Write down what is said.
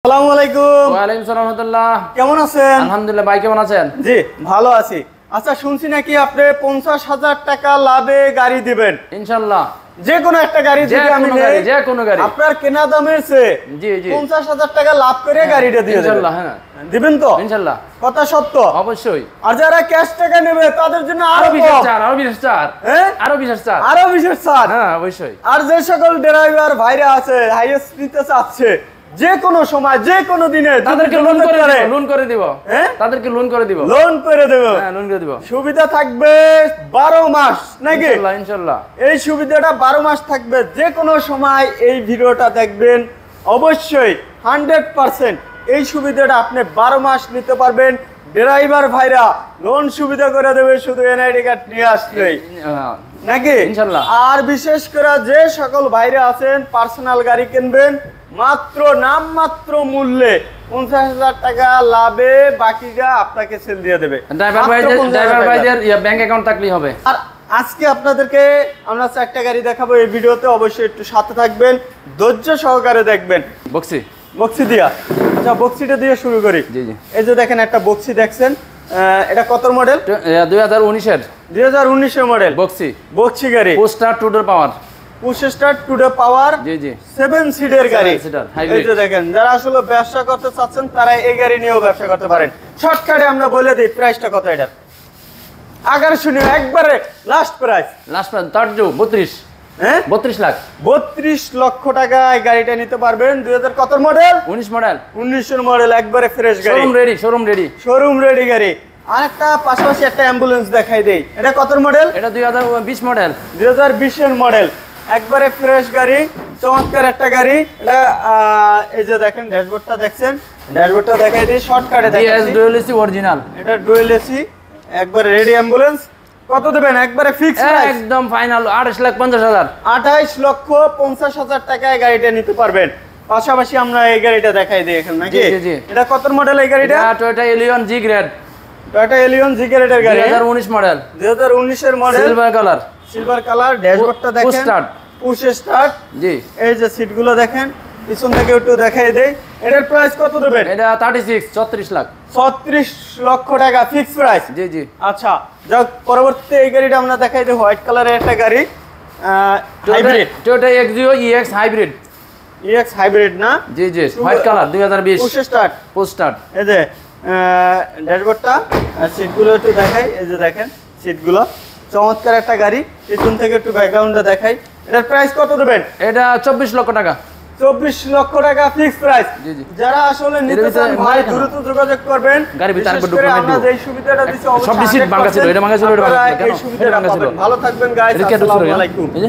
আসসালামু আলাইকুম। ওয়ালাইকুম আসসালাম রাহমাতুল্লাহ। কেমন আছেন? আলহামদুলিল্লাহ ভাই, কেমন আছেন? জি ভালো আছি। আচ্ছা শুনছি নাকি আপনি 50,000 টাকা লাভে গাড়ি দিবেন। ইনশাআল্লাহ যে কোনো একটা গাড়ি যদি আমি নেই, যে কোনো গাড়ি আপনার কেনা দামের চেয়ে জি জি 50,000 টাকা লাভ করে গাড়িটা দিয়ে দেবেন ইনশাআল্লাহ। হ্যাঁ দিবেন তো? ইনশাআল্লাহ, কথা সত্য? অবশ্যই। আর যারা ক্যাশ টাকা নেবে তাদের জন্য আরো আরো বিশেষ কম। ছাড়, আরো বিশেষ ছাড়, হ্যাঁ? আরো বিশেষ ছাড়। আরো বিশেষ ছাড়। হ্যাঁ অবশ্যই। আর যে সকল ড্রাইভার ভাইরা আছে হাইয়েস্ট নিতে চাচ্ছে, যে কোনো সময় যে কোনো দিনে তাদেরকে লোন করে দিব, লোন করে দিব। হ্যাঁ? তাদেরকে লোন করে দিব। লোন করে দেব। হ্যাঁ লোন করে দিব। সুবিধা থাকবে 12 মাস নাকি? ইনশাআল্লাহ ইনশাআল্লাহ। এই সুবিধাটা 12 মাস থাকবে। যে কোনো সময় এই ভিডিওটা দেখবেন, অবশ্যই 100% এই সুবিধাটা আপনি 12 মাস নিতে পারবেন। ড্রাইভার ভাইরা লোন সুবিধা করে দেবে শুধু এনআইডি কার্ড নিয়ে আসলেই হ্যাঁ নাকি? ইনশাআল্লাহ। আর বিশেষ করে যে সকল ভাইরা আছেন পার্সোনাল গাড়ি কিনবেন, মাত্র নামমাত্র মূল্যে 50,000 টাকা লাভে বাকিটা আপনাকে সেল দিয়ে দেবে। ড্রাইভার ভাইদের ব্যাংক অ্যাকাউন্ট থাকলেই হবে। আর আজকে আপনাদেরকে আমরা 4টা গাড়ি দেখাবো এই ভিডিওতে, অবশ্যই একটু সাথে থাকবেন, ধৈর্য সহকারে দেখবেন। বক্সি বক্সি দিয়া, আচ্ছা বক্সিটা দিয়ে শুরু করি। জি জি। এই যে দেখেন একটা বক্সি দেখছেন, এটা কত মডেল? 2019 এর 2019 এর মডেল বক্সি। বক্সি গাড়ি, পোস্টার টুডোর power. Push start today power, জি জি 7 সিটের গাড়ি। 7 সিটার, এই হাইব্রিড। যে দেখেন যারা আসলে ব্যবসা করতে চাচ্ছেন তারা এই গাড়ি নিয়েও ব্যবসা করতে পারেন। শর্টকাটে আমরা বলে দিই প্রাইসটা কত এটা। আকর্ষণীয় একবারে লাস্ট প্রাইস। লাস্ট প্রাইস তার 32। হ্যাঁ 32 লাখ। 32 লক্ষ টাকায় গাড়িটা নিতে পারবেন। 2000 কত মডেল? 19 মডেল। 19 এর মডেল, একবারে ফ্রেশ গাড়ি, showroom ready, showroom ready. Showroom ready গাড়ি। আর একটা পাশাপাশি একটা অ্যাম্বুলেন্স দেখাই দেই। এটা কত মডেল? এটা 2020 মডেল। 2020 এর মডেল, একবারে ফ্রেশ গাড়ি, চমৎকার একটা গাড়ি। এটা এই যে দেখেন ড্যাশবোর্ডটা দেখছেন, ড্যাশবোর্ডটা দেখাই দিই শর্টকাটে ডিএস দেখাচ্ছি। Dual AC original. এটা ডুয়েল এসি, একবারে রেডি অ্যাম্বুলেন্স। কত দেবেন? একবারে ফিক্স প্রাইস, একদম ফাইনাল 28,50,000। 28,50,000 টাকায় গাড়িটা নিতে পারবেন। পাশাপাশি আমরা এই গাড়িটা দেখাই দিই এখন নাকি? জি, জি, জি। এটা কত মডেল এই গাড়িটা? এটা Toyota Allion G grade. Toyota Allion G গ্রেডের গাড়ি, 2019 মডেল। 2019 এর model, silver colour. Silver colour. ড্যাশবোর্ডটা পুশ দেখেন, স্টার্ট। Push start. জি। এই যে সিটগুলো দেখেন, পিছন থেকে একটু দেখাই দেই। এটার প্রাইস কত দেবেন? এটা 36, 34 লাখ। 36 লক্ষ টাকা ফিক্স প্রাইস। জি জি। আচ্ছা যাক, পরবর্তীতে এই গাড়িটা আমরা দেখাই দিই, হোয়াইট কালারের একটা গাড়ি, hybrid, Toyota Axio EX hybrid. EX hybrid না? জি জি, white colour, 2020। Push start. Push start. এই যে ড্যাশবোর্ডটা, সিটগুলো একটু দেখাই। এই যে দেখেন সিটগুলো, চমৎকার একটা গাড়ি। পিছন থেকে একটু ব্যাকগ্রাউন্ডটা দেখাই। এটার প্রাইস কত দেবেন? এটা 24 লক্ষ টাকা। 24 লক্ষ টাকা ফিক্স প্রাইস। জি জি। যারা আসলে নিতে এর ভিতরে চান ভাই মালিকানা। দ্রুত যোগাযোগ করবেন। গাড়ির ভিতরে বিশেষ আরেকবার করে document আমরা দিব। যেই সুবিধাটা দিচ্ছি সব অবশ্যই ডিসিট ভাঙা ছিল, এটা ভাঙা ছিল, এটা ভাঙা ছিল। আপনারা কেন? এই সুবিধাটা এটা ভাঙা ছিল। পাবেন। ভালো থাকবেন গাইস, এটা কি এত ছোট আসসালামু কেন? আলাইকুম। এই যে